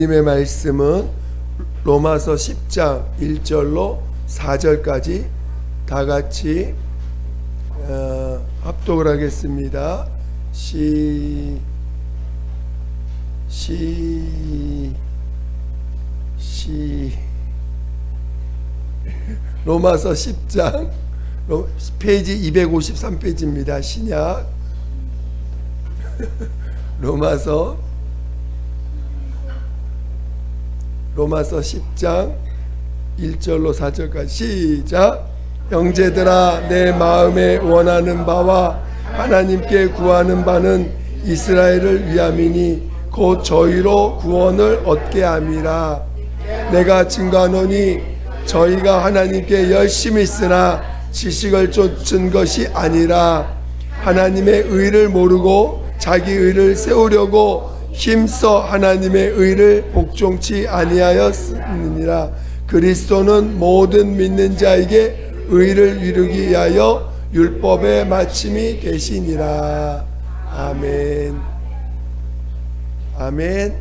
하나님의 말씀은 로마서 10장 1절로 4절까지 다 같이 합독을 하겠습니다. 로마서 10장 페이지 253페이지입니다. 신약 로마서 10장 1절로 4절까지 시작. 형제들아, 내 마음에 원하는 바와 하나님께 구하는 바는 이스라엘을 위함이니 곧 저희로 구원을 얻게 함이라. 내가 증거하노니 저희가 하나님께 열심히 쓰나 지식을 쫓은 것이 아니라 하나님의 의를 모르고 자기 의를 세우려고 힘써 하나님의 의를 복종치 아니하였느니라. 그리스도는 모든 믿는 자에게 의를 이루기 위하여 율법의 마침이 되시니라. 아멘. 아멘.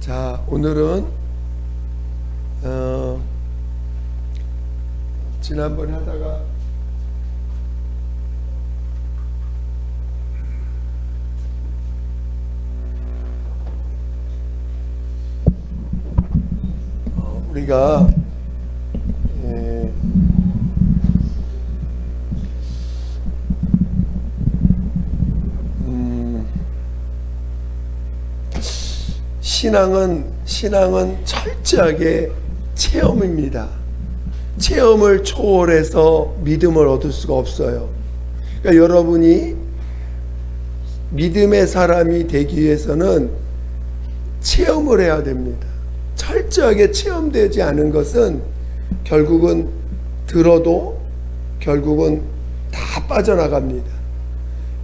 자, 오늘은 지난번 하다가 우리가 신앙은 철저하게 체험입니다. 체험을 초월해서 믿음을 얻을 수가 없어요. 그러니까 여러분이 믿음의 사람이 되기 위해서는 체험을 해야 됩니다. 철저하게 체험되지 않은 것은 결국은 들어도 결국은 다 빠져나갑니다.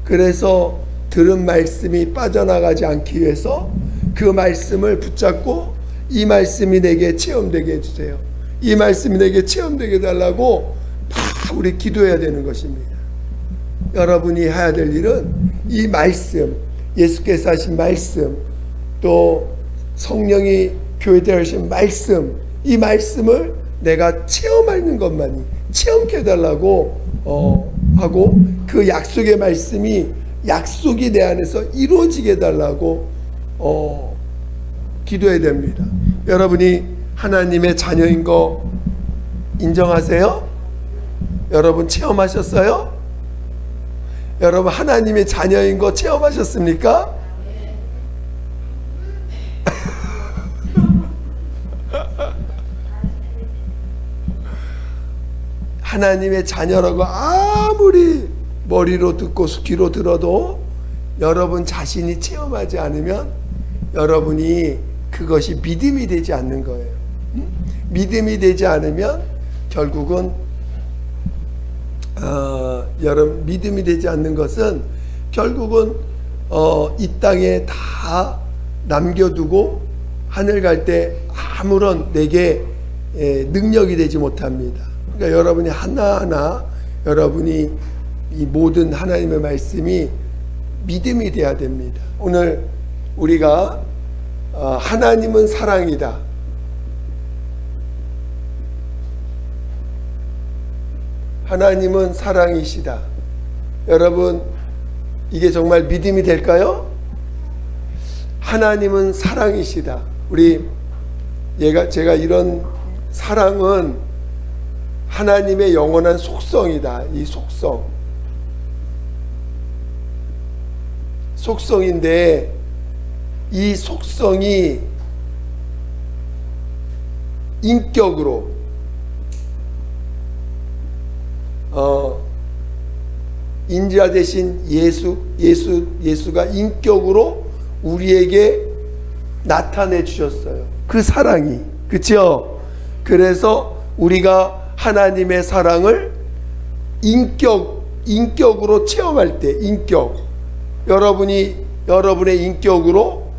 그래서 들은 말씀이 빠져나가지 않기 위해서 그 말씀을 붙잡고 이 말씀이 내게 체험되게 해주세요. 이 말씀이 내게 체험되게 해달라고 다 우리 기도해야 되는 것입니다. 여러분이 해야 될 일은 이 말씀, 예수께서 하신 말씀, 또 성령이 교회에 하신 말씀, 이 말씀을 내가 체험하는 것만이 체험케 해달라고 하고 그 약속의 말씀이 약속이 내 안에서 이루어지게 해달라고 기도해야 됩니다. 여러분이 하나님의 자녀인 거 인정하세요? 여러분 체험하셨어요? 여러분 하나님의 자녀인 거 체험하셨습니까? 하나님의 자녀라고 아무리 머리로 듣고 귀로 들어도 여러분 자신이 체험하지 않으면 여러분이 그것이 믿음이 되지 않는 거예요. 믿음이 되지 않으면 결국은 여러분 믿음이 되지 않는 것은 결국은 이 땅에 다 남겨두고 하늘 갈 때 아무런 내게 능력이 되지 못합니다. 그러니까 여러분이 하나하나 여러분이 이 모든 하나님의 말씀이 믿음이 돼야 됩니다. 오늘 우리가 하나님은 사랑이다. 하나님은 사랑이시다. 여러분 이게 정말 믿음이 될까요? 하나님은 사랑이시다. 제가 이런 사랑은 하나님의 영원한 속성이다. 이 속성인데 이 속성이 인격으로 인자 대신 예수가 인격으로 우리에게 나타내 주셨어요. 그 사랑이, 그렇죠? 그래서 우리가 하나님의 사랑을 인격으로 체험할 때, 여러분의 인격으로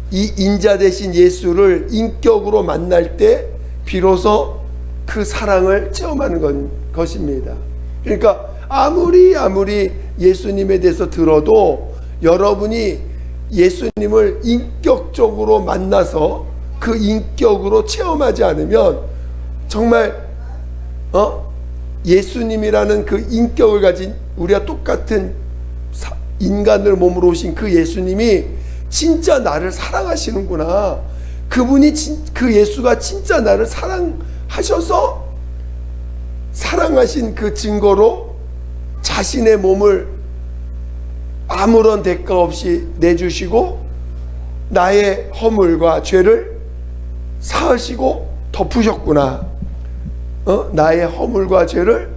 이 인자 대신 예수를 인격으로 만날 때 비로소 그 사랑을 체험하는 것입니다. 그러니까 아무리 예수님에 대해서 들어도 여러분이 예수님을 인격적으로 만나서 그 인격으로 체험하지 않으면 정말 예수님이라는 그 인격을 가진 우리가 똑같은 인간을 몸으로 오신 그 예수님이 진짜 나를 사랑하시는구나. 그 예수가 진짜 나를 사랑하셔서 사랑하신 그 증거로 자신의 몸을 아무런 대가 없이 내주시고 나의 허물과 죄를 사하시고 덮으셨구나. 나의 허물과 죄를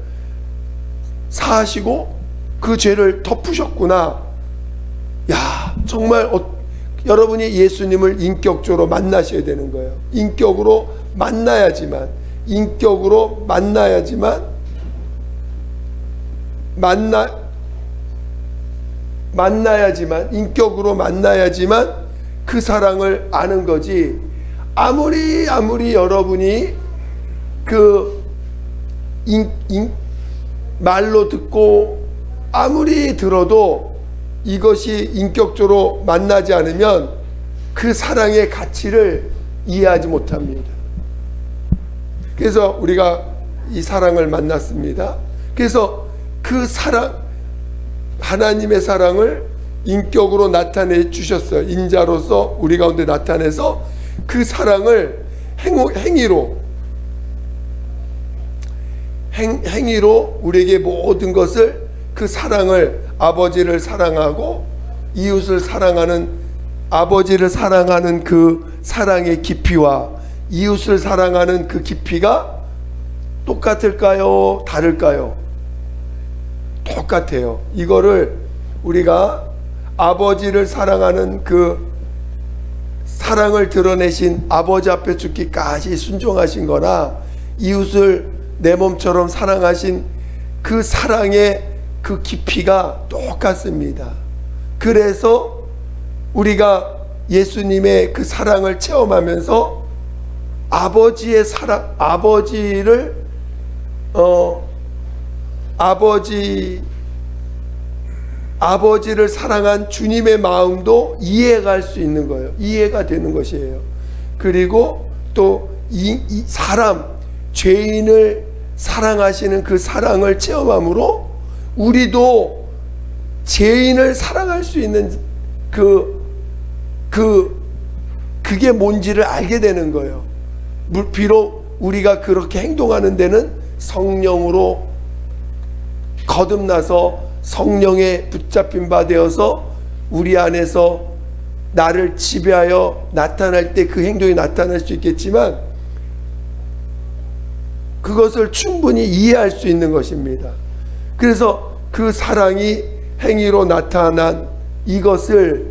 사하시고 그 죄를 덮으셨구나. 야, 정말 여러분이 예수님을 인격적으로 만나셔야 되는 거예요. 인격으로 만나야지만 인격으로 만나야지만 그 사랑을 아는 거지. 아무리 여러분이 그 말로 듣고 아무리 들어도 이것이 인격적으로 만나지 않으면 그 사랑의 가치를 이해하지 못합니다. 그래서 우리가 이 사랑을 만났습니다. 그래서 그 사랑, 하나님의 사랑을 인격으로 나타내 주셨어요. 인자로서 우리 가운데 나타내서 그 사랑을 행위로 우리에게 모든 것을, 그 사랑을, 아버지를 사랑하고 이웃을 사랑하는, 아버지를 사랑하는 그 사랑의 깊이와 이웃을 사랑하는 그 깊이가 똑같을까요? 다를까요? 똑같아요. 이거를 우리가 아버지를 사랑하는 그 사랑을 드러내신 아버지 앞에 죽기까지 순종하신 거나 이웃을 내 몸처럼 사랑하신 그 사랑의 그 깊이가 똑같습니다. 그래서 우리가 예수님의 그 사랑을 체험하면서 아버지의 사랑, 아버지를 사랑한 주님의 마음도 이해가 할 수 있는 거예요. 이해가 되는 것이에요. 그리고 또 이 사람, 죄인을 사랑하시는 그 사랑을 체험함으로 우리도 죄인을 사랑할 수 있는 그게 뭔지를 알게 되는 거예요. 비록 우리가 그렇게 행동하는 데는 성령으로 거듭나서 성령에 붙잡힌 바 되어서 우리 안에서 나를 지배하여 나타날 때 그 행동이 나타날 수 있겠지만 그것을 충분히 이해할 수 있는 것입니다. 그래서 그 사랑이 행위로 나타난 이것을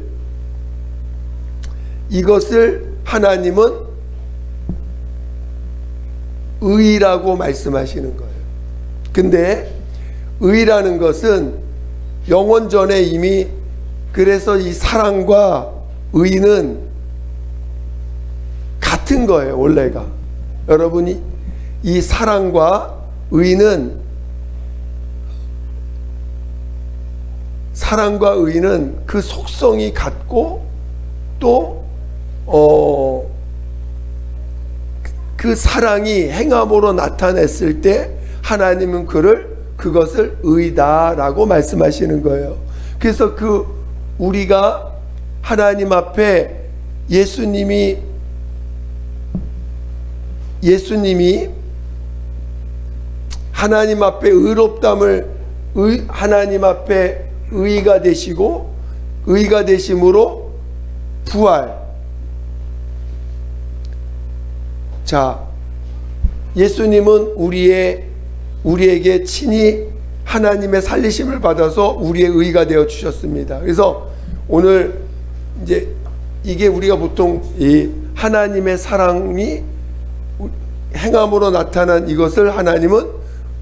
하나님은 의라고 말씀하시는 거예요. 근데 의라는 것은 영원전에 이미, 그래서 이 사랑과 의는 같은 거예요. 원래가 여러분이 이 사랑과 의는 그 속성이 같고 또 그 사랑이 행함으로 나타냈을 때 하나님은 그것을 의다라고 말씀하시는 거예요. 그래서 우리가 하나님 앞에 예수님이 하나님 앞에 하나님 앞에 의가 되시고 의가 되심으로 부활. 자, 예수님은 우리에게 친히 하나님의 살리심을 받아서 우리의 의가 되어 주셨습니다. 그래서 오늘 이제 이게 우리가 보통 이 하나님의 사랑이 행함으로 나타난 이것을 하나님은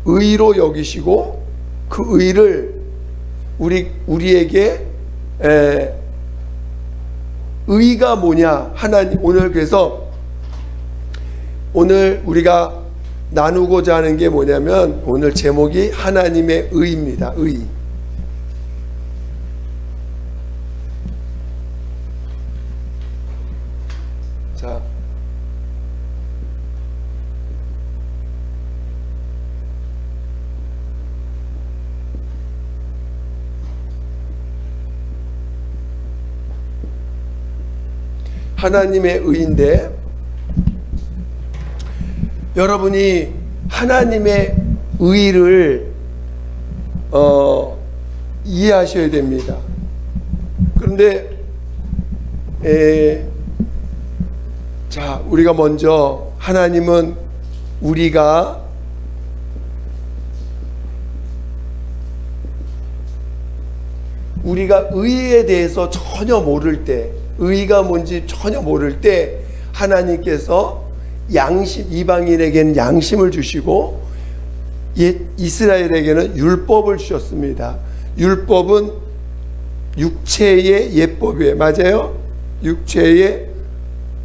의로 여기시고 그 의를 우리에게 의가 뭐냐, 하나님, 그래서 오늘 우리가 나누고자 하는 게 뭐냐면 오늘 제목이 하나님의 의입니다. 의. 자, 하나님의 의인데, 여러분이 하나님의 의를 이해하셔야 됩니다. 그런데 자, 우리가 먼저 하나님은 우리가 의에 대해서 전혀 모를 때, 의가 뭔지 전혀 모를 때 하나님께서 이방인에게는 양심을 주시고 이스라엘에게는 율법을 주셨습니다. 율법은 육체의 예법이에요. 맞아요? 육체의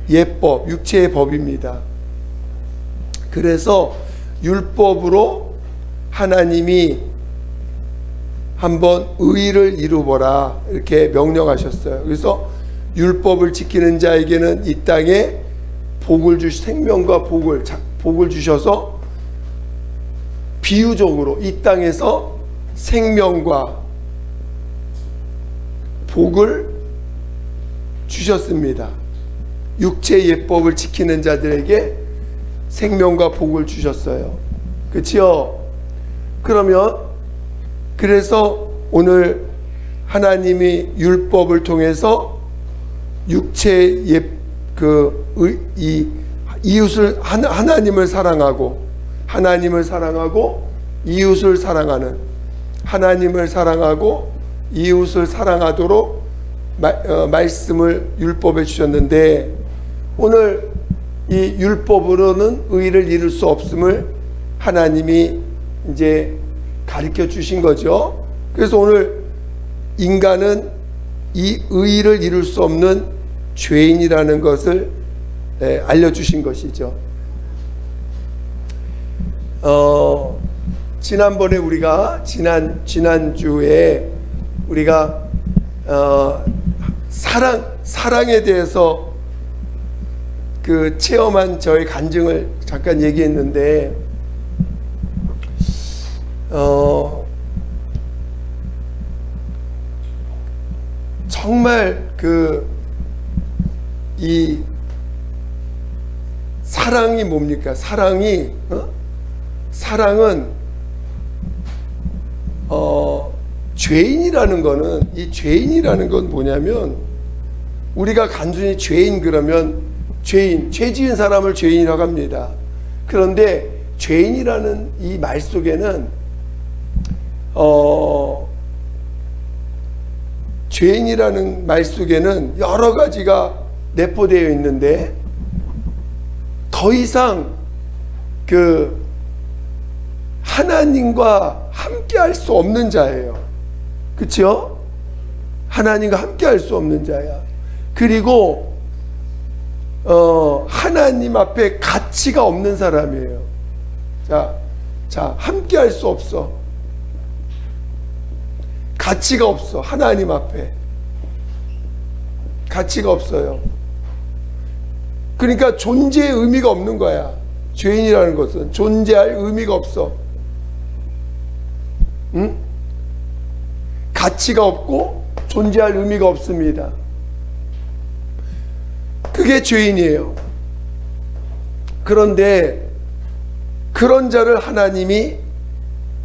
예법, 육체의 법입니다. 그래서 율법으로 하나님이 한번 의를 이루어라 이렇게 명령하셨어요. 그래서 율법을 지키는 자에게는 이 땅에 생명과 복을 주셔서 비유적으로 이 땅에서 생명과 복을 주셨습니다. 육체의 예법을 지키는 자들에게 생명과 복을 주셨어요. 그렇죠? 그래서 오늘 하나님이 율법을 통해서 육체의 이웃을 하나님을 사랑하고 이웃을 사랑하는, 하나님을 사랑하고 이웃을 사랑하도록 말씀을 율법에 주셨는데, 오늘 이 율법으로는 의를 이룰 수 없음을 하나님이 이제 가르쳐 주신 거죠. 그래서 오늘 인간은 이 의를 이룰 수 없는 죄인이라는 것을 알려주신 것이죠. 지난번에 우리가 지난주에 우리가 사랑에 대해서 그 체험한 저의 간증을 잠깐 얘기했는데, 정말 이 사랑이 뭡니까? 사랑은 죄인이라는 건 뭐냐면, 우리가 단순히 죄인 그러면 죄 지은 사람을 죄인이라고 합니다. 그런데 죄인이라는 이 말 속에는 죄인이라는 말 속에는 여러 가지가 내포되어 있는데, 더 이상 하나님과 함께 할 수 없는 자예요. 그렇죠? 하나님과 함께 할 수 없는 자야. 그리고 하나님 앞에 가치가 없는 사람이에요. 자, 함께 할 수 없어. 가치가 없어. 하나님 앞에 가치가 없어요. 그러니까 존재의 의미가 없는 거야. 죄인이라는 것은 존재할 의미가 없어. 응? 가치가 없고 존재할 의미가 없습니다. 그게 죄인이에요. 그런데 그런 자를 하나님이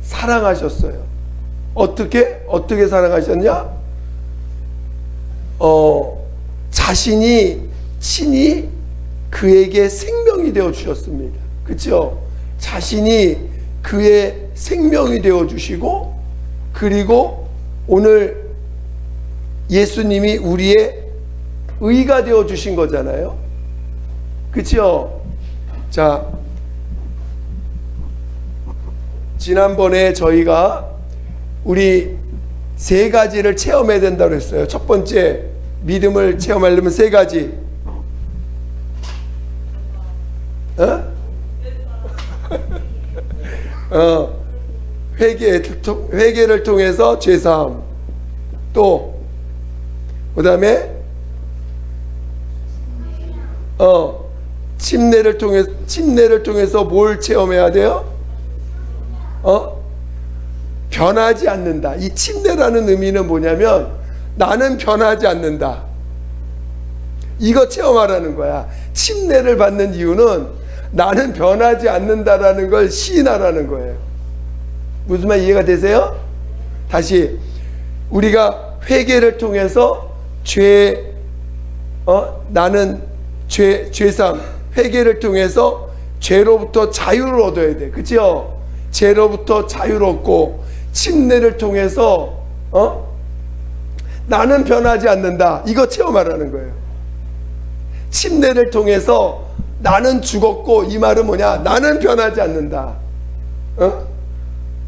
사랑하셨어요. 어떻게 사랑하셨냐? 자신이 친히 그에게 생명이 되어 주셨습니다. 그렇죠? 자신이 그의 생명이 되어 주시고, 그리고 오늘 예수님이 우리의 의가 되어 주신 거잖아요. 그렇죠? 자, 지난번에 저희가 우리 세 가지를 체험해야 된다고 했어요. 첫 번째, 믿음을 체험하려면 세 가지. 회개를 통해서 죄사함. 또 그 다음에 침례를 통해서 뭘 체험해야 돼요? 변하지 않는다. 이 침례라는 의미는 뭐냐면 나는 변하지 않는다. 이거 체험하라는 거야. 침례를 받는 이유는 나는 변하지 않는다라는 걸 시인하라는 거예요. 무슨 말 이해가 되세요? 다시 우리가 회개를 통해서 나는 죄삼 회개를 통해서 죄로부터 자유를 얻어야 돼. 그렇죠? 죄로부터 자유를 얻고 침례를 통해서 나는 변하지 않는다. 이거 체험하라는 거예요. 침례를 통해서 나는 죽었고, 이 말은 뭐냐? 나는 변하지 않는다.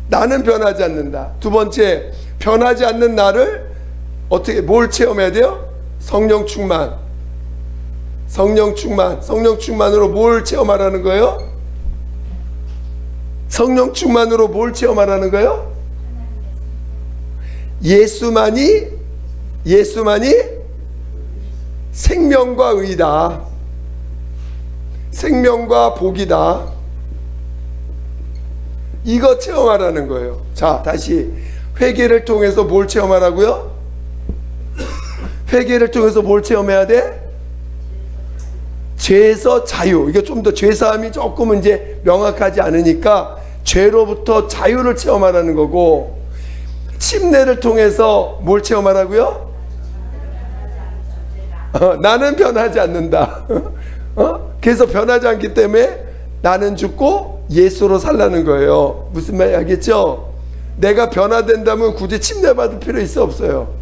나는 변하지 않는다. 두 번째, 변하지 않는 나를 뭘 체험해야 돼요? 성령 충만. 성령 충만으로 뭘 체험하라는 거예요? 성령 충만으로 뭘 체험하라는 거예요? 예수만이 생명과 의다. 생명과 복이다. 이거 체험하라는 거예요. 자, 다시 회개를 통해서 뭘 체험하라고요? 회개를 통해서 뭘 체험해야 돼? 죄에서 자유. 이게 좀 더 죄사함이 조금 이제 명확하지 않으니까 죄로부터 자유를 체험하라는 거고, 침례를 통해서 뭘 체험하라고요? 나는 변하지 않는다. 그래서 변하지 않기 때문에 나는 죽고 예수로 살라는 거예요. 무슨 말이 알겠죠? 내가 변화된다면 굳이 침례 받을 필요 있어 없어요?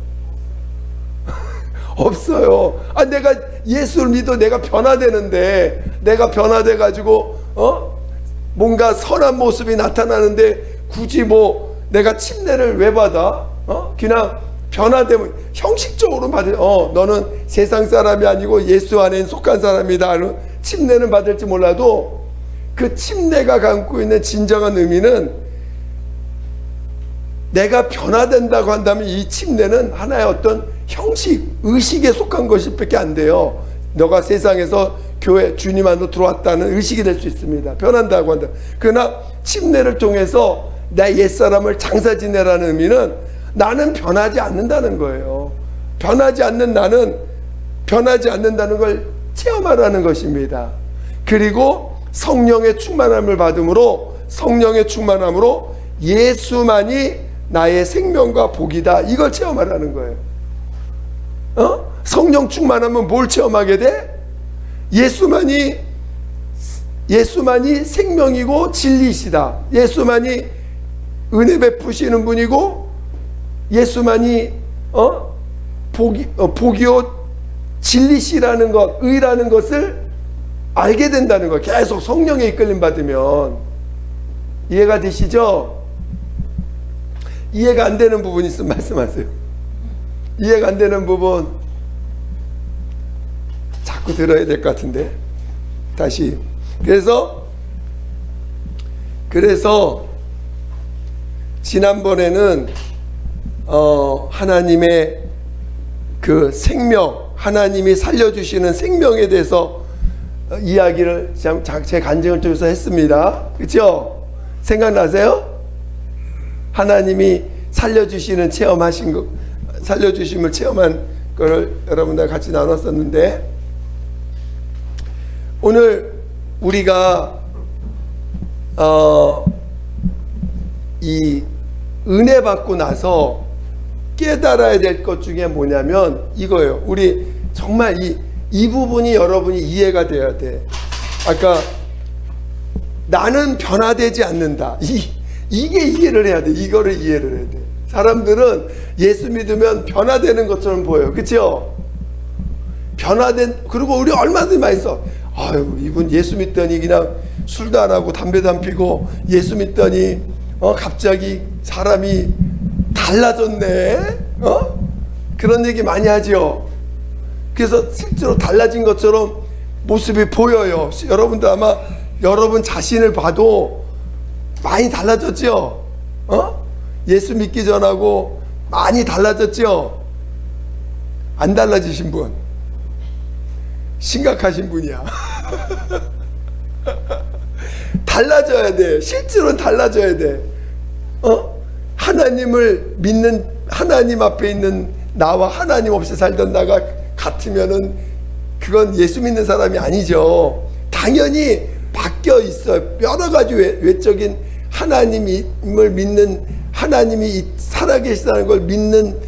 없어요. 내가 예수를 믿어 내가 변화되는데, 내가 변화돼 가지고 뭔가 선한 모습이 나타나는데 굳이 뭐 내가 침례를 왜 받아? 그냥 변화되면 형식적으로 받을. 너는 세상 사람이 아니고 예수 안에 속한 사람이다. 침례는 받을지 몰라도 그 침례가 갖고 있는 진정한 의미는, 내가 변화된다고 한다면 이 침례는 하나의 어떤 형식, 의식에 속한 것밖에 안 돼요. 너가 세상에서 교회 주님 안으로 들어왔다는 의식이 될 수 있습니다. 변한다고 한다. 그러나 침례를 통해서 내 옛사람을 장사 지내라는 의미는 나는 변하지 않는다는 거예요. 변하지 않는 나는 변하지 않는다는 걸 체험하라는 것입니다. 그리고 성령의 충만함을 받음으로, 성령의 충만함으로 예수만이 나의 생명과 복이다. 이걸 체험하라는 거예요. 성령 충만하면 뭘 체험하게 돼? 예수만이 생명이고 진리시다. 예수만이 은혜 베푸시는 분이고, 예수만이 복이요 진리시라는 것, 의라는 것을 알게 된다는 거. 계속 성령의 이끌림 받으면. 이해가 되시죠? 이해가 안 되는 부분 있으면 말씀하세요. 이해가 안 되는 부분 자꾸 들어야 될 것 같은데. 다시. 그래서 지난번에는 하나님의 그 생명, 하나님이 살려주시는 생명에 대해서 이야기를 제 간증을 통해서 했습니다. 그렇죠? 생각나세요? 하나님이 살려주시는 체험하신 거, 살려주심을 체험한 거를 여러분들 같이 나눴었는데, 오늘 우리가 이 은혜 받고 나서 깨달아야 될 것 중에 뭐냐면 이거예요. 우리 정말 이 부분이 여러분이 이해가 돼야 돼. 아까 나는 변화되지 않는다. 이게 이해를 해야 돼. 이거를 이해를 해야 돼. 사람들은 예수 믿으면 변화되는 것처럼 보여요. 그렇죠? 그리고 우리 얼마든지 많이 써. 아유, 이분 예수 믿더니 그냥 술도 안 하고 담배도 안 피고, 예수 믿더니 갑자기 사람이 달라졌네. 그런 얘기 많이 하죠. 그래서 실제로 달라진 것처럼 모습이 보여요. 여러분도 아마 여러분 자신을 봐도 많이 달라졌죠. 예수 믿기 전하고 많이 달라졌죠. 안 달라지신 분. 심각하신 분이야. 달라져야 돼. 실제로는 달라져야 돼. 하나님을 믿는, 하나님 앞에 있는 나와 하나님 없이 살던 나가 같으면은 그건 예수 믿는 사람이 아니죠. 당연히 바뀌어 있어요. 여러 가지 외적인 하나님을 믿는, 하나님이 살아계시다는 걸 믿는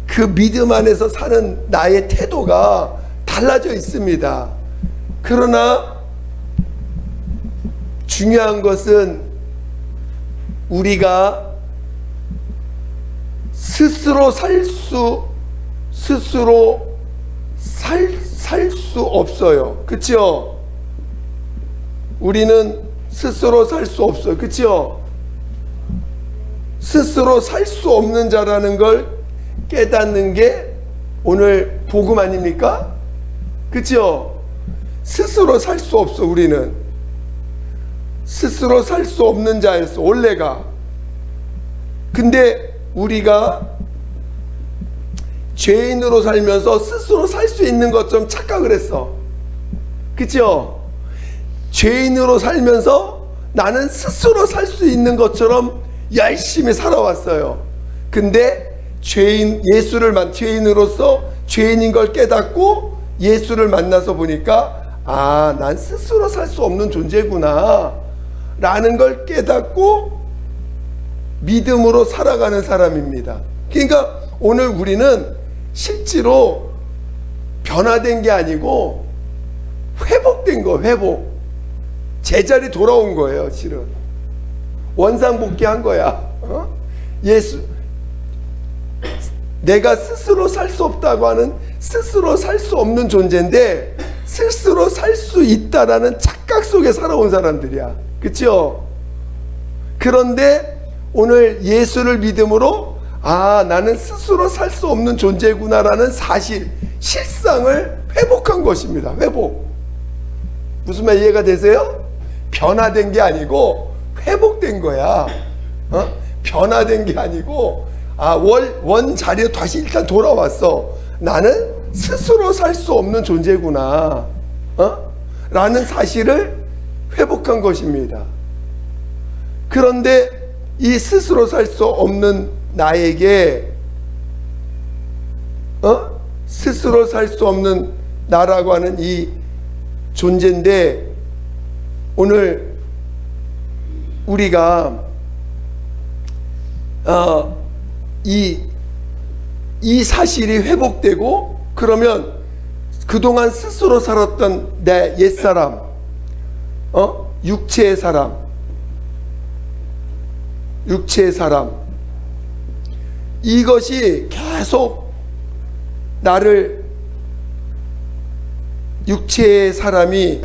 그 믿음 안에서 사는 나의 태도가 달라져 있습니다. 그러나 중요한 것은 우리가 스스로 살 수 없어요. 그렇죠? 우리는 스스로 살 수 없어요. 그렇죠? 스스로 살 수 없는 자라는 걸 깨닫는 게 오늘 복음 아닙니까? 그렇죠? 스스로 살 수 없어. 우리는 스스로 살 수 없는 자였어, 원래가. 근데 우리가 죄인으로 살면서 스스로 살 수 있는 것처럼 착각을 했어. 그렇죠? 죄인으로 살면서 나는 스스로 살 수 있는 것처럼 열심히 살아왔어요. 근데 죄인으로서 죄인인 걸 깨닫고 예수를 만나서 보니까, 아, 난 스스로 살 수 없는 존재구나 라는 걸 깨닫고 믿음으로 살아가는 사람입니다. 그러니까 오늘 우리는 실제로 변화된 게 아니고 회복된 거, 회복. 제자리 돌아온 거예요, 실은. 원상복귀한 거야. 내가 스스로 살 수 없다고 하는, 스스로 살 수 없는 존재인데 스스로 살 수 있다라는 착각 속에 살아온 사람들이야. 그렇죠? 그런데 오늘 예수를 믿음으로, 아, 나는 스스로 살 수 없는 존재구나라는 사실, 실상을 회복한 것입니다. 회복. 무슨 말 이해가 되세요? 변화된 게 아니고 회복된 거야. 변화된 게 아니고, 아, 원 자리에 다시 일단 돌아왔어. 나는 스스로 살 수 없는 존재구나, 라는 사실을 회복한 것입니다. 그런데 이 스스로 살 수 없는 나에게, 스스로 살 수 없는 나라고 하는 이 존재인데, 오늘 우리가 이 사실이 회복되고, 그러면 그동안 스스로 살았던 내 옛사람, 육체의 사람, 이것이 계속 육체의 사람이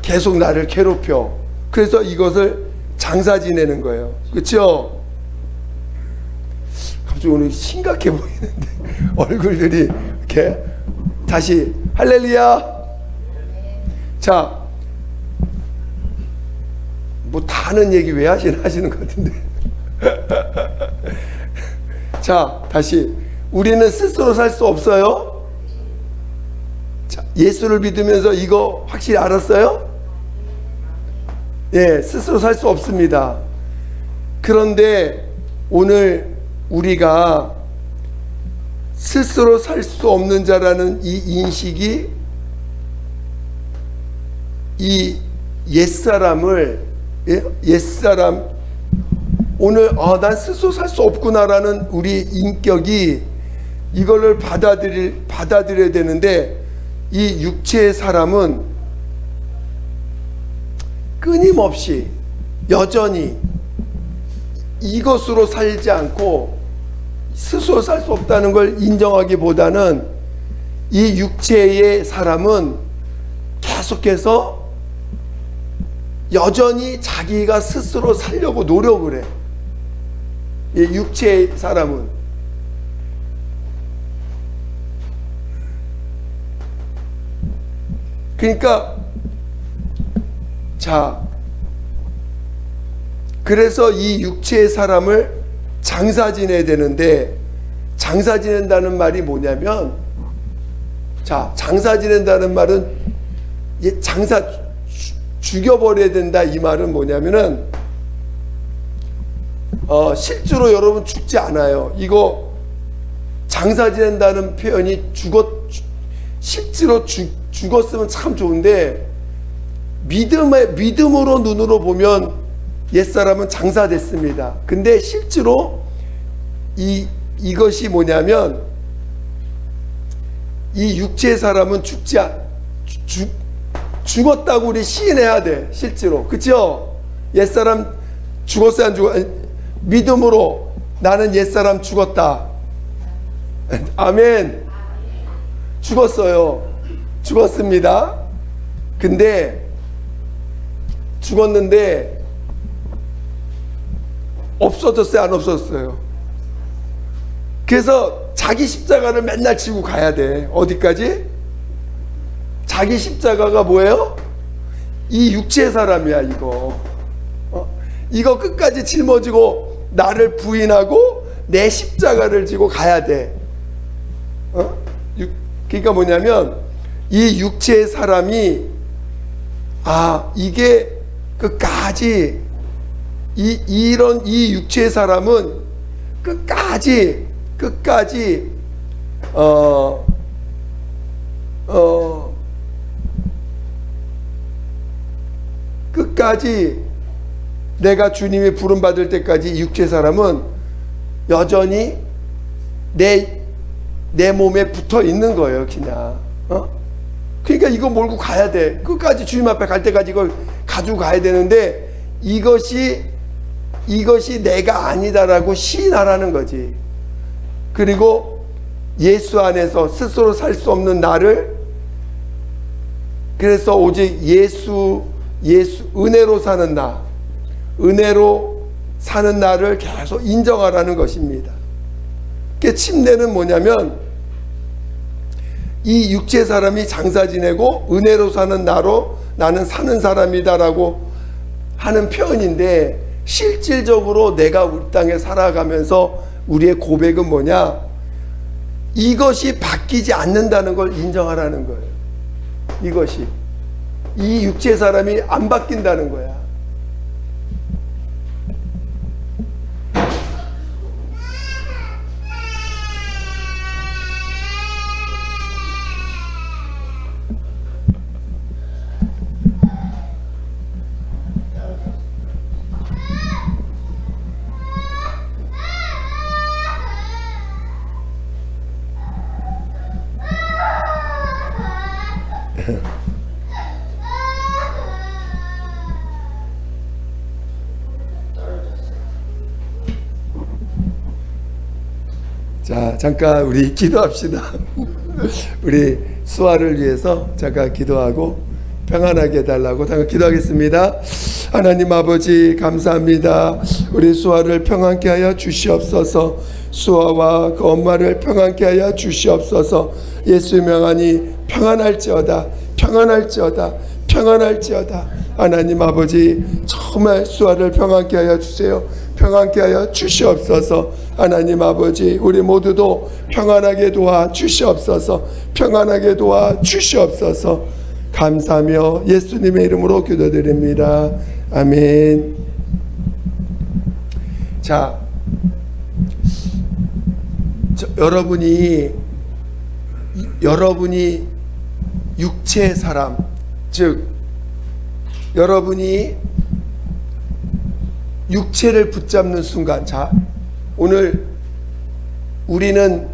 계속 나를 괴롭혀. 그래서 이것을 장사 지내는 거예요. 그렇죠? 갑자기 오늘 심각해 보이는데 얼굴들이 이렇게. 다시 할렐루야. 자, 뭐 다 하는 얘기 왜 하시는 것 같은데. 자, 다시. 우리는 스스로 살 수 없어요. 자, 예수를 믿으면서 이거 확실히 알았어요? 예, 스스로 살 수 없습니다. 그런데 오늘 우리가 스스로 살 수 없는 자라는 이 인식이, 이 옛사람, 오늘 난 스스로 살 수 없구나라는 우리 인격이, 이거를 받아들여야 되는데, 이 육체의 사람은 끊임없이 여전히 이것으로 살지 않고 스스로 살 수 없다는 걸 인정하기보다는, 이 육체의 사람은 계속해서 여전히 자기가 스스로 살려고 노력을 해. 이 육체의 사람은. 그러니까, 자, 그래서 이 육체의 사람을 장사 지내야 되는데, 장사 지낸다는 말이 뭐냐면, 자, 장사 지낸다는 말은 장사 죽여버려야 된다 이 말은 뭐냐면은 실제로 여러분 죽지 않아요. 이거 장사 지낸다는 표현이 실제로 죽었으면 참 좋은데 믿음으로 눈으로 보면 옛사람은 장사됐습니다. 근데 실제로 이것이 뭐냐면 이 육체의 사람은 죽었다고 우리 시인해야 돼. 실제로. 그쵸? 옛사람 죽었어요? 안 죽었어요? 믿음으로 나는 옛사람 죽었다. 아멘. 죽었어요. 죽었습니다. 근데 죽었는데 없어졌어요? 안 없어졌어요? 그래서 자기 십자가를 맨날 지고 가야 돼. 어디까지? 자기 십자가가 뭐예요? 이 육체의 사람이야 이거. 이거 끝까지 짊어지고 나를 부인하고 내 십자가를 지고 가야 돼. 그러니까 뭐냐면 이 육체의 사람이 이게 끝까지 이 육체의 사람은 끝까지 끝까지 내가 주님이 부름 받을 때까지 육체의 사람은 여전히 내 몸에 붙어 있는 거예요, 그냥. 그러니까 이거 몰고 가야 돼. 끝까지 주님 앞에 갈 때까지 이걸 가지고 가야 되는데 이것이 내가 아니다라고 시인하라는 거지. 그리고 예수 안에서 스스로 살 수 없는 나를, 그래서 오직 예수 은혜로 사는 나, 은혜로 사는 나를 계속 인정하라는 것입니다. 그 침례는 뭐냐면 이 육체 사람이 장사 지내고 은혜로 사는 나는 사는 사람이다라고 하는 표현인데, 실질적으로 내가 우리 땅에 살아가면서 우리의 고백은 뭐냐? 이것이 바뀌지 않는다는 걸 인정하라는 거예요. 이것이 이 육체 사람이 안 바뀐다는 거야. 자, 잠깐 우리 기도합시다. 우리 수아를 위해서 잠깐 기도하고 평안하게 해달라고 잠깐 기도하겠습니다. 하나님 아버지 감사합니다. 우리 수아를 평안케 하여 주시옵소서. 수아와 그 엄마를 평안케 하여 주시옵소서. 예수 명하니 평안할지어다, 평안할지어다, 평안할지어다. 하나님 아버지 정말 수아를 평안케 하여 주세요. 평안케 하여 주시옵소서. 하나님 아버지 우리 모두도 평안하게 도와 주시옵소서. 평안하게 도와 주시옵소서. 감사하며 예수님의 이름으로 기도드립니다. 아멘. 자, 여러분이 육체의 사람, 즉 여러분이 육체를 붙잡는 순간, 자, 오늘 우리는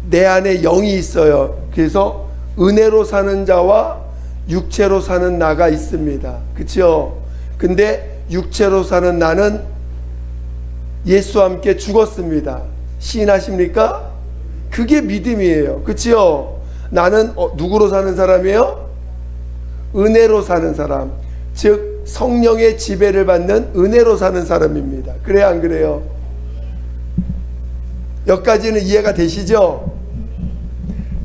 내 안에 영이 있어요. 그래서 은혜로 사는 자와 육체로 사는 나가 있습니다. 그렇죠? 근데 육체로 사는 나는 예수와 함께 죽었습니다. 시인하십니까? 그게 믿음이에요. 그렇죠? 나는 누구로 사는 사람이에요? 은혜로 사는 사람, 즉 성령의 지배를 받는 은혜로 사는 사람입니다. 그래요, 안 그래요? 여기까지는 이해가 되시죠?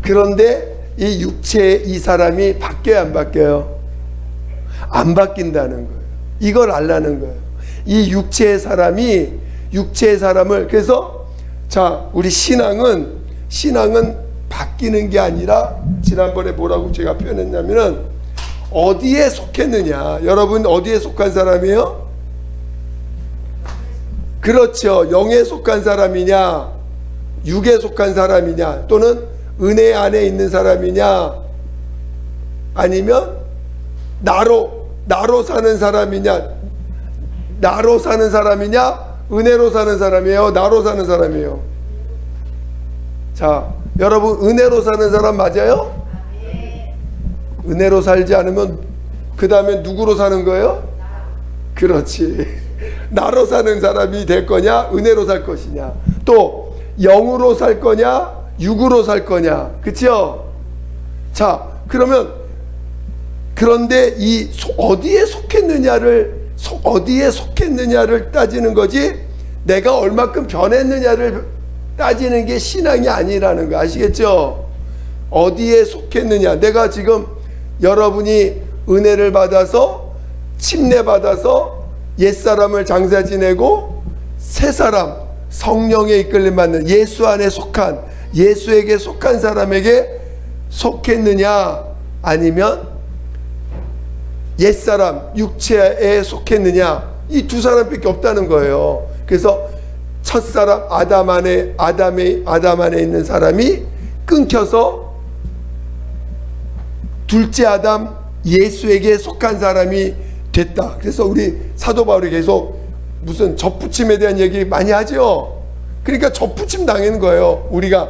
그런데 이 육체 이 사람이 바뀌어요, 안 바뀌어요? 안 바뀐다는 거예요. 이걸 알라는 거예요. 이 육체의 사람을, 그래서 자, 우리 신앙은 바뀌는 게 아니라, 지난번에 뭐라고 제가 표현했냐면은 어디에 속했느냐? 여러분 어디에 속한 사람이에요? 그렇죠. 영에 속한 사람이냐, 육에 속한 사람이냐, 또는 은혜 안에 있는 사람이냐, 아니면 나로 사는 사람이냐, 나로 사는 사람이냐, 은혜로 사는 사람이에요, 나로 사는 사람이에요. 자, 여러분 은혜로 사는 사람 맞아요? 은혜로 살지 않으면 그 다음에 누구로 사는 거예요? 그렇지. 나로 사는 사람이 될 거냐, 은혜로 살 것이냐, 또 영으로 살 거냐, 육으로 살 거냐, 그렇죠? 자, 그러면 그런데 이 어디에 속했느냐를 따지는 거지, 내가 얼마큼 변했느냐를 따지는 게 신앙이 아니라는 거 아시겠죠? 어디에 속했느냐. 내가 지금 여러분이 은혜를 받아서 침례 받아서 옛사람을 장사 지내고 새사람 성령에 이끌림 받는 예수 안에 속한, 예수에게 속한 사람에게 속했느냐, 아니면 옛사람 육체에 속했느냐, 이 두 사람밖에 없다는 거예요. 그래서 첫사람 아담 안에 있는 사람이 끊겨서 둘째 아담 예수에게 속한 사람이 됐다. 그래서 우리 사도 바울이 계속 무슨 접붙임에 대한 얘기 많이 하죠. 그러니까 접붙임 당하는 거예요. 우리가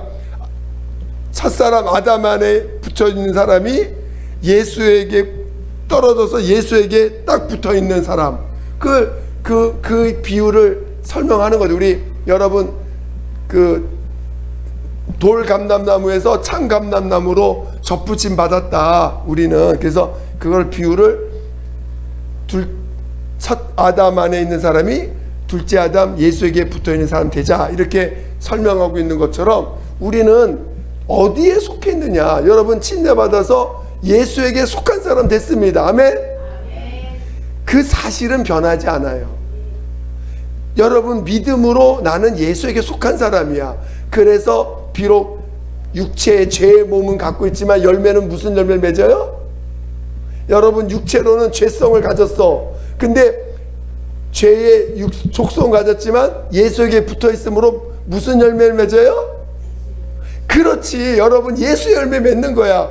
첫사람 아담 안에 붙여 있는 사람이 예수에게 떨어져서 예수에게 딱 붙어 있는 사람, 그 비유를 설명하는 거죠. 우리 여러분 그 돌 감람나무에서 창 감람나무로 접붙임 받았다 우리는. 그래서 그걸 비유를 첫 아담 안에 있는 사람이 둘째 아담 예수에게 붙어 있는 사람 되자, 이렇게 설명하고 있는 것처럼 우리는 어디에 속해 있느냐. 여러분 침례 받아서 예수에게 속한 사람 됐습니다. 아멘. 그 사실은 변하지 않아요. 여러분 믿음으로 나는 예수에게 속한 사람이야. 그래서 비록 육체의 죄의 몸은 갖고 있지만 열매는 무슨 열매를 맺어요? 여러분 육체로는 죄성을 가졌어. 근데 죄의 속성 가졌지만 예수에게 붙어 있으므로 무슨 열매를 맺어요? 그렇지. 여러분 예수 열매 맺는 거야.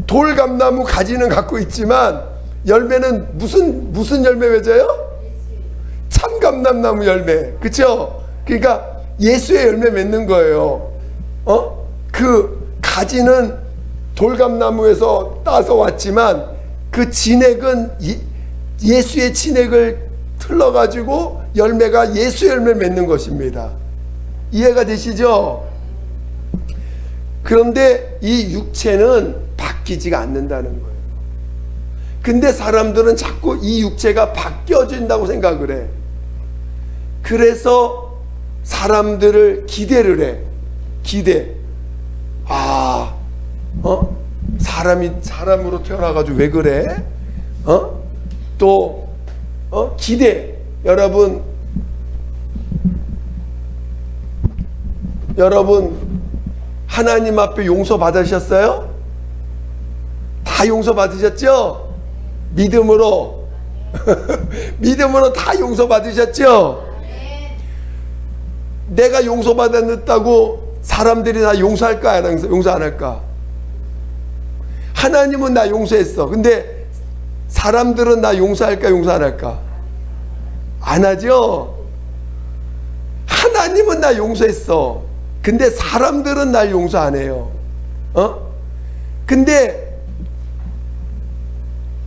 돌감나무 가지는 갖고 있지만 열매는 무슨 열매 맺어요? 참감람나무 열매. 그렇죠? 그러니까 예수의 열매 맺는 거예요. 그 가지는 돌감나무에서 따서 왔지만 그 진액은 예수의 진액을 틀어가지고 열매가 예수 열매 맺는 것입니다. 이해가 되시죠? 그런데 이 육체는 바뀌지가 않는다는 거예요. 근데 사람들은 자꾸 이 육체가 바뀌어진다고 생각을 해. 그래서 사람들을 기대를 해. 기대. 사람이 사람으로 태어나가지고 왜 그래? 기대. 여러분 하나님 앞에 용서 받으셨어요? 다 용서 받으셨죠? 믿음으로. 믿음으로 다 용서 받으셨죠? 내가 용서 받았다고 사람들이 나 용서할까, 용서 안 할까? 하나님은 나 용서했어. 근데 사람들은 나 용서할까, 용서 안 할까? 안 하죠? 하나님은 나 용서했어. 근데 사람들은 날 용서 안 해요. 근데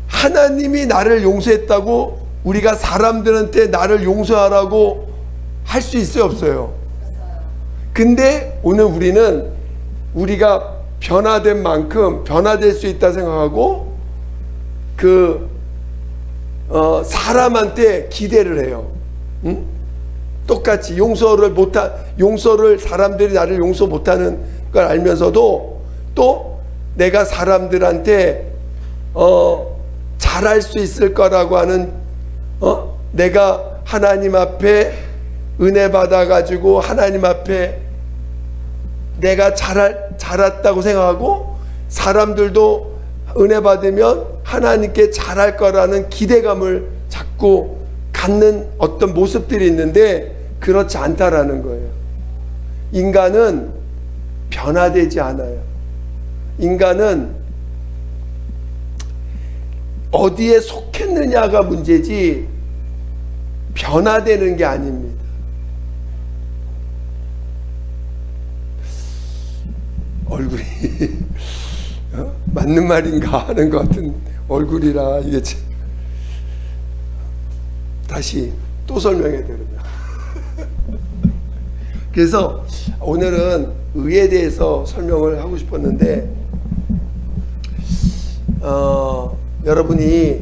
하나님이 나를 용서했다고 우리가 사람들한테 나를 용서하라고 할 수 있어요, 없어요? 근데 오늘 우리가 변화된 만큼 변화될 수 있다 생각하고 사람한테 기대를 해요. 응? 똑같이 용서를 사람들이 나를 용서 못하는 걸 알면서도 또 내가 사람들한테 잘할 수 있을 거라고 하는 내가 하나님 앞에 은혜 받아가지고 하나님 앞에 내가 잘했다고 생각하고 사람들도 은혜 받으면 하나님께 잘할 거라는 기대감을 자꾸 갖는 어떤 모습들이 있는데 그렇지 않다라는 거예요. 인간은 변화되지 않아요. 인간은 어디에 속했느냐가 문제지 변화되는 게 아닙니다. 얼굴이 맞는 말인가 하는 것 같은 얼굴이라 이게 참. 다시 또 설명해 드립니다. 그래서 오늘은 의에 대해서 설명을 하고 싶었는데 여러분이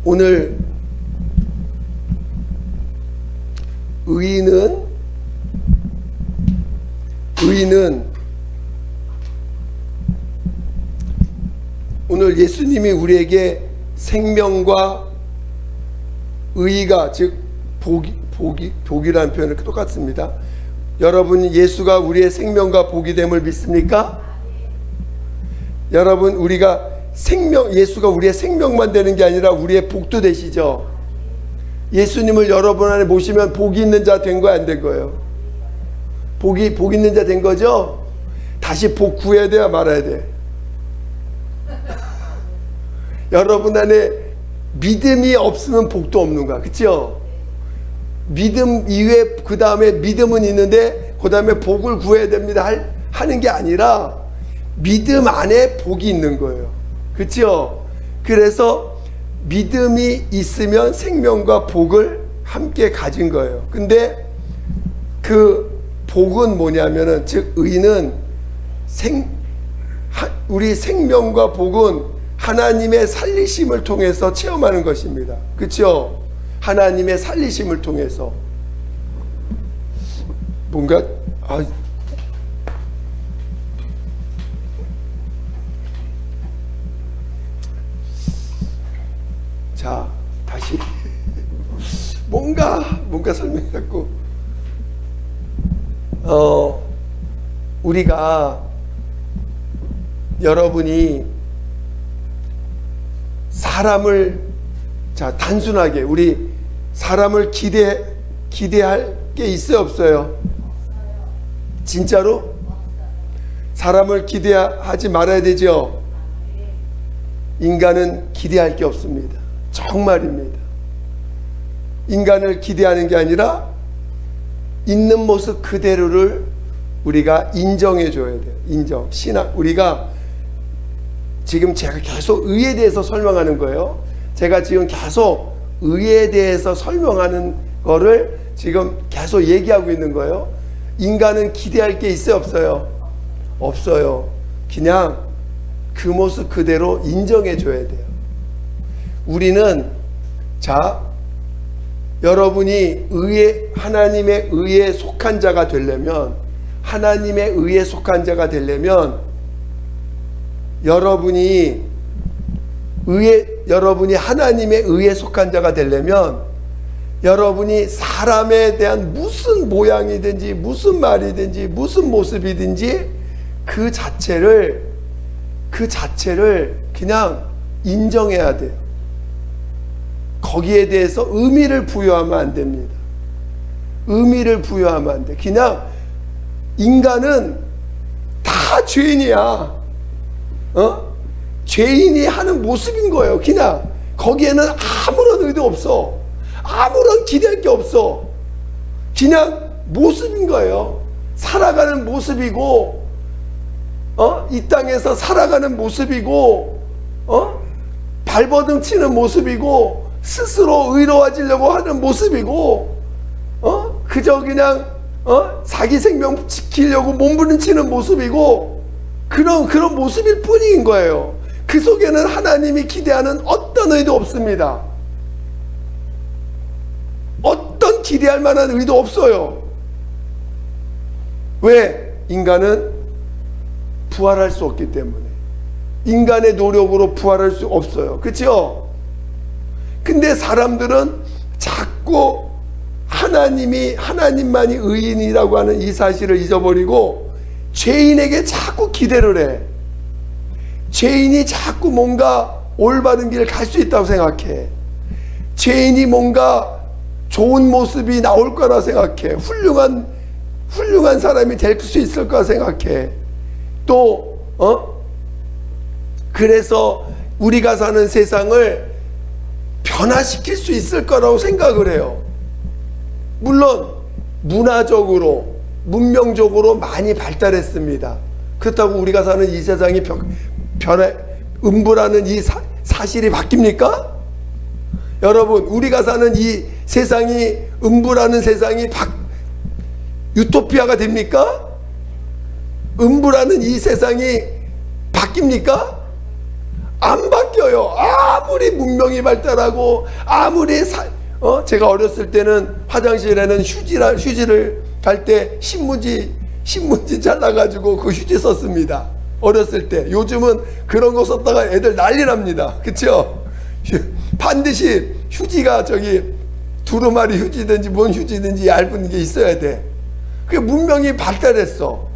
오늘 의인은 오늘 예수님이 우리에게 생명과 의가 즉 복이라는 표현은 똑같습니다. 여러분 예수가 우리의 생명과 복이 됨을 믿습니까? 여러분 우리가 예수가 우리의 생명만 되는 게 아니라 우리의 복도 되시죠. 예수님을 여러분 안에 모시면 복이 있는 자 된 거야, 안 된 거예요? 복 있는 자 된 거죠? 다시 복 구해야 돼야 말아야 돼. 여러분 안에 믿음이 없으면 복도 없는 거야. 그렇죠? 믿음 이외에 그 다음에 믿음은 있는데 그 다음에 복을 구해야 됩니다 하는 게 아니라 믿음 안에 복이 있는 거예요. 그렇죠? 그래서 믿음이 있으면 생명과 복을 함께 가진 거예요. 근데 그 복은 뭐냐면은 즉 의는 우리 생명과 복은 하나님의 살리심을 통해서 체험하는 것입니다. 그렇죠? 하나님의 살리심을 통해서 뭔가 자 다시 뭔가 설명해갖고 우리가 여러분이 사람을 단순하게 우리 사람을 기대할 게 있어요, 없어요? 진짜로? 사람을 기대하지 말아야 되죠. 인간은 기대할 게 없습니다. 정말입니다. 인간을 기대하는 게 아니라 있는 모습 그대로를 우리가 인정해 줘야 돼요. 인정. 신앙. 우리가 지금 제가 계속 의에 대해서 설명하는 거예요. 제가 지금 계속 의에 대해서 설명하는 거를 지금 계속 얘기하고 있는 거예요. 인간은 기대할 게 있어요, 없어요? 없어요. 그냥 그 모습 그대로 인정해 줘야 돼요. 우리는 여러분이 하나님의 의에 속한 자가 되려면 여러분이 하나님의 의에 속한 자가 되려면 여러분이 사람에 대한 무슨 모양이든지 무슨 말이든지 무슨 모습이든지 그 자체를 그냥 인정해야 돼요. 거기에 대해서 의미를 부여하면 안 됩니다. 의미를 부여하면 안 돼. 그냥 인간은 다 죄인이야. 죄인이 하는 모습인 거예요. 그냥 거기에는 아무런 의도 없어. 아무런 기대할 게 없어. 그냥 모습인 거예요. 살아가는 모습이고, 이 땅에서 살아가는 모습이고, 발버둥 치는 모습이고, 스스로 의로워지려고 하는 모습이고, 그저 그냥 자기 생명 지키려고 몸부림치는 모습이고, 그런 모습일 뿐인 거예요. 그 속에는 하나님이 기대하는 어떤 의도 없습니다. 어떤 기대할 만한 의도 없어요. 왜? 인간은 부활할 수 없기 때문에. 인간의 노력으로 부활할 수 없어요. 그렇죠? 근데 사람들은 자꾸 하나님만이 의인이라고 하는 이 사실을 잊어버리고 죄인에게 자꾸 기대를 해. 죄인이 자꾸 뭔가 올바른 길을 갈 수 있다고 생각해. 죄인이 뭔가 좋은 모습이 나올 거라 생각해. 훌륭한 사람이 될 수 있을 거라 생각해. 또 그래서 우리가 사는 세상을 변화시킬 수 있을 거라고 생각을 해요. 물론 문화적으로 문명적으로 많이 발달했습니다. 그렇다고 우리가 사는 이 세상이 음부라는 이 사실이 바뀝니까? 여러분, 우리가 사는 이 세상이 음부라는 세상이 유토피아가 됩니까? 음부라는 이 세상이 바뀝니까? 안 바뀌어요. 아무리 문명이 발달하고 아무리 제가 어렸을 때는 화장실에는 휴지를 갈 때 신문지 잘라가지고 그 휴지 썼습니다. 어렸을 때. 요즘은 그런 거 썼다가 애들 난리 납니다. 그쵸? 반드시 휴지가 두루마리 휴지든지 뭔 휴지든지 얇은 게 있어야 돼. 그게 문명이 발달했어.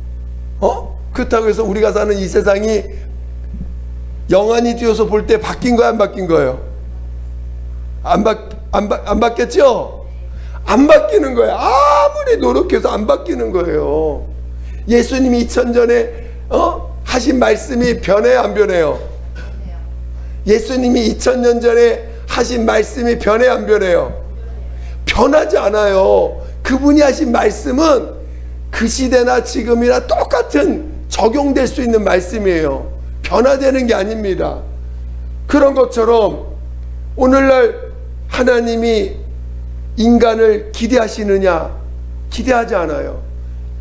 그렇다고 해서 우리가 사는 이 세상이 영안이 띄어서 볼 때 바뀐 거야, 안 바뀐 거예요? 안 바뀌었죠? 안 바뀌는 거야. 아무리 노력해서 안 바뀌는 거예요. 예수님이 2000전에 하신 말씀이 변해요, 안 변해요? 예수님이 2000년 전에 하신 말씀이 변해요, 안 변해요? 변하지 않아요. 그분이 하신 말씀은 그 시대나 지금이나 똑같은 적용될 수 있는 말씀이에요. 변화되는 게 아닙니다. 그런 것처럼 오늘날 하나님이 인간을 기대하시느냐? 기대하지 않아요.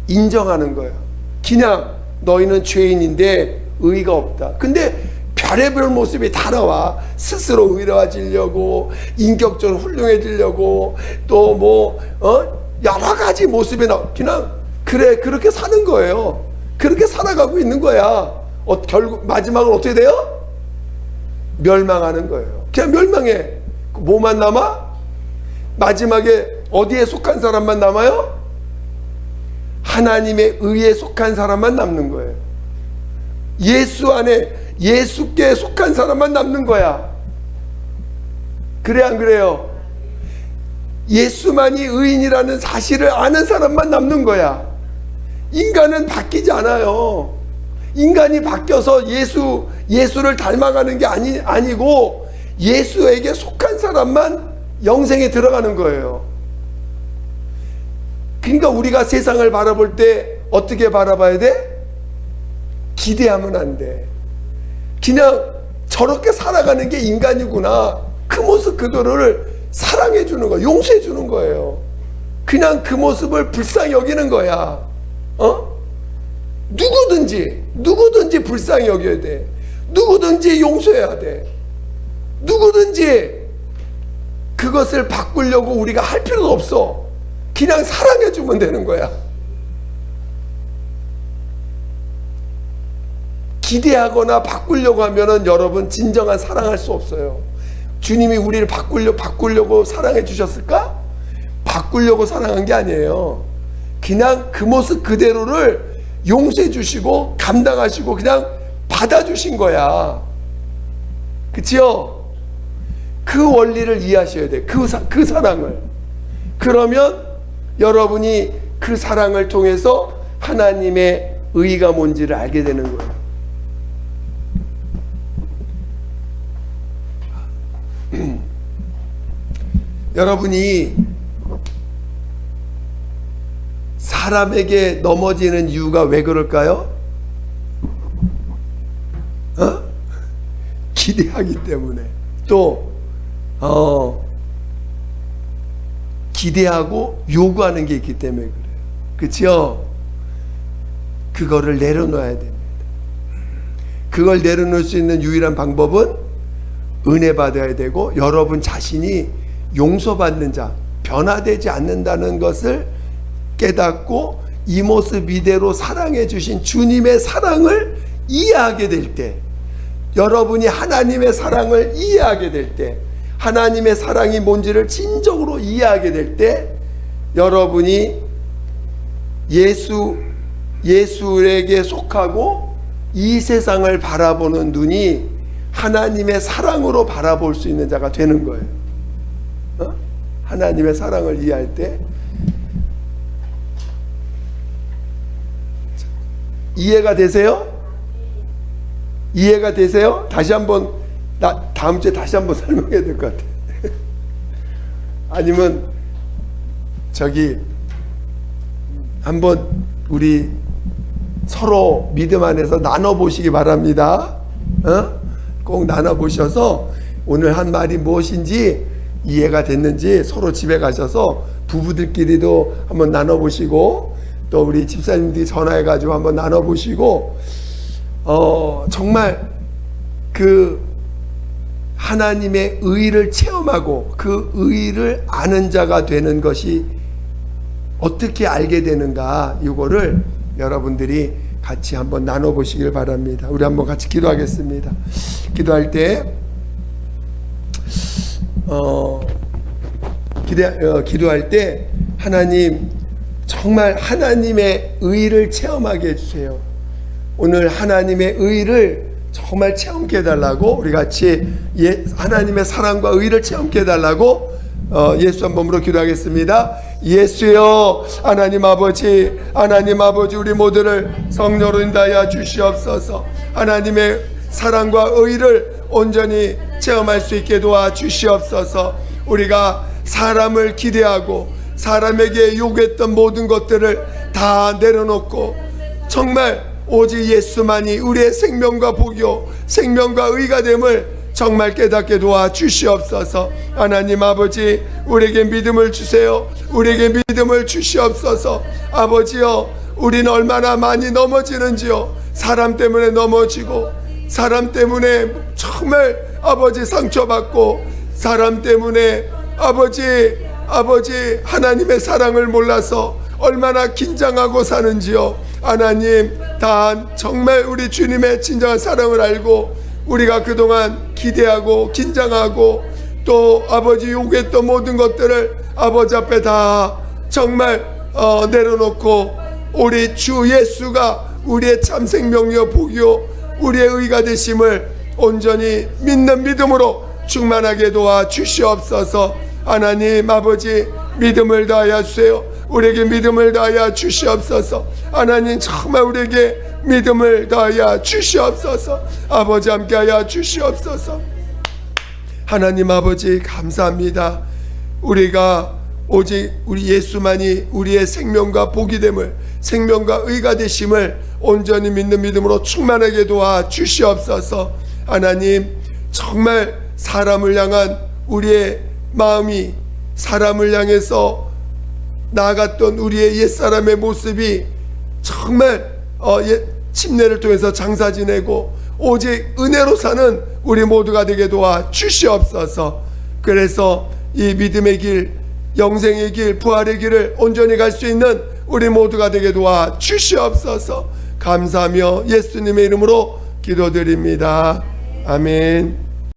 인정하는 거예요. 그냥 너희는 죄인인데 의의가 없다. 근데 별의별 모습이 다 나와. 스스로 의로워지려고, 인격적으로 훌륭해지려고, 또 여러 가지 모습이 나와. 그냥 그래, 그렇게 사는 거예요. 그렇게 살아가고 있는 거야. 결국 마지막은 어떻게 돼요? 멸망하는 거예요. 그냥 멸망해. 뭐만 남아? 마지막에 어디에 속한 사람만 남아요? 하나님의 의에 속한 사람만 남는 거예요. 예수 안에, 예수께 속한 사람만 남는 거야. 그래, 안 그래요? 예수만이 의인이라는 사실을 아는 사람만 남는 거야. 인간은 바뀌지 않아요. 인간이 바뀌어서 예수를 닮아가는 게 아니고 예수에게 속한 사람만 영생에 들어가는 거예요. 그러니까 우리가 세상을 바라볼 때 어떻게 바라봐야 돼? 기대하면 안 돼. 그냥 저렇게 살아가는 게 인간이구나. 그 모습 그대로를 사랑해 주는 거예요. 용서해 주는 거예요. 그냥 그 모습을 불쌍히 여기는 거야. 누구든지 불쌍히 여겨야 돼. 누구든지 용서해야 돼. 누구든지 그것을 바꾸려고 우리가 할 필요도 없어. 그냥 사랑해 주면 되는 거야. 기대하거나 바꾸려고 하면은 여러분 진정한 사랑할 수 없어요. 주님이 우리를 바꾸려고 사랑해 주셨을까? 바꾸려고 사랑한 게 아니에요. 그냥 그 모습 그대로를 용서해 주시고 감당하시고 그냥 받아주신 거야. 그치요? 그 원리를 이해하셔야 돼. 그 사랑을. 그러면 여러분이 그 사랑을 통해서 하나님의 의의가 뭔지를 알게 되는 거예요. 여러분이 사람에게 넘어지는 이유가 왜 그럴까요? 기대하기 때문에. 또 기대하고 요구하는 게 있기 때문에 그래요. 그렇죠? 그거를 내려놓아야 됩니다. 그걸 내려놓을 수 있는 유일한 방법은 은혜 받아야 되고, 여러분 자신이 용서받는 자, 변화되지 않는다는 것을 깨닫고 이 모습 이대로 사랑해 주신 주님의 사랑을 이해하게 될 때, 여러분이 하나님의 사랑을 이해하게 될 때, 하나님의 사랑이 뭔지를 진정으로 이해하게 될 때, 여러분이 예수에게 속하고 이 세상을 바라보는 눈이 하나님의 사랑으로 바라볼 수 있는 자가 되는 거예요. 하나님의 사랑을 이해할 때 이해가 되세요? 이해가 되세요? 다시 한번 다음 주에 다시 한번 설명해야 될 것 같아요. 아니면 저기 한번 우리 서로 믿음 안에서 나눠보시기 바랍니다. 꼭 나눠보셔서 오늘 한 말이 무엇인지 이해가 됐는지 서로 집에 가셔서 부부들끼리도 한번 나눠보시고 또 우리 집사님들이 전화해가지고 한번 나눠보시고 정말 그 하나님의 의를 체험하고 그 의를 아는 자가 되는 것이 어떻게 알게 되는가, 이거를 여러분들이 같이 한번 나눠보시길 바랍니다. 우리 한번 같이 기도하겠습니다. 기도할 때 기도할 때 하나님, 정말 하나님의 의를 체험하게 해주세요. 오늘 하나님의 의를 정말 체험케 해달라고, 우리 같이 하나님의 사랑과 의를 체험케 해달라고 예수 한 몸으로 기도하겠습니다. 예수여, 하나님 아버지, 우리 모두를 성령으로 인도하여 주시옵소서. 하나님의 사랑과 의를 온전히 체험할 수 있게 도와 주시옵소서. 우리가 사람을 기대하고 사람에게 요구했던 모든 것들을 다 내려놓고 정말 오직 예수만이 우리의 생명과 복이요 생명과 의가 됨을 정말 깨닫게 도와 주시옵소서. 하나님 아버지, 우리에게 믿음을 주세요. 우리에게 믿음을 주시옵소서. 아버지여, 우리는 얼마나 많이 넘어지는지요. 사람 때문에 넘어지고, 사람 때문에 정말 아버지 상처받고, 사람 때문에 아버지 하나님의 사랑을 몰라서 얼마나 긴장하고 사는지요. 하나님, 단 정말 우리 주님의 진정한 사랑을 알고 우리가 그동안 기대하고 긴장하고 또 아버지 요구했던 모든 것들을 아버지 앞에 다 정말 내려놓고 우리 주 예수가 우리의 참 생명이요 복이요 우리의 의가 되심을 온전히 믿는 믿음으로 충만하게 도와 주시옵소서. 하나님 아버지, 믿음을 다하여 주세요. 우리에게 믿음을 다하여 주시옵소서. 하나님, 정말 우리에게 믿음을 다하여 주시옵소서. 아버지, 함께하여 주시옵소서. 하나님 아버지, 감사합니다. 우리가 오직 우리 예수만이 우리의 생명과 복이 됨을, 생명과 의가 되심을 온전히 믿는 믿음으로 충만하게 도와 주시옵소서. 하나님, 정말 사람을 향한 우리의 마음이, 사람을 향해서 나아갔던 우리의 옛사람의 모습이 정말 침례를 통해서 장사 지내고 오직 은혜로 사는 우리 모두가 되게 도와 주시옵소서. 그래서 이 믿음의 길, 영생의 길, 부활의 길을 온전히 갈 수 있는 우리 모두가 되게 도와 주시옵소서. 감사하며 예수님의 이름으로 기도드립니다. 아멘.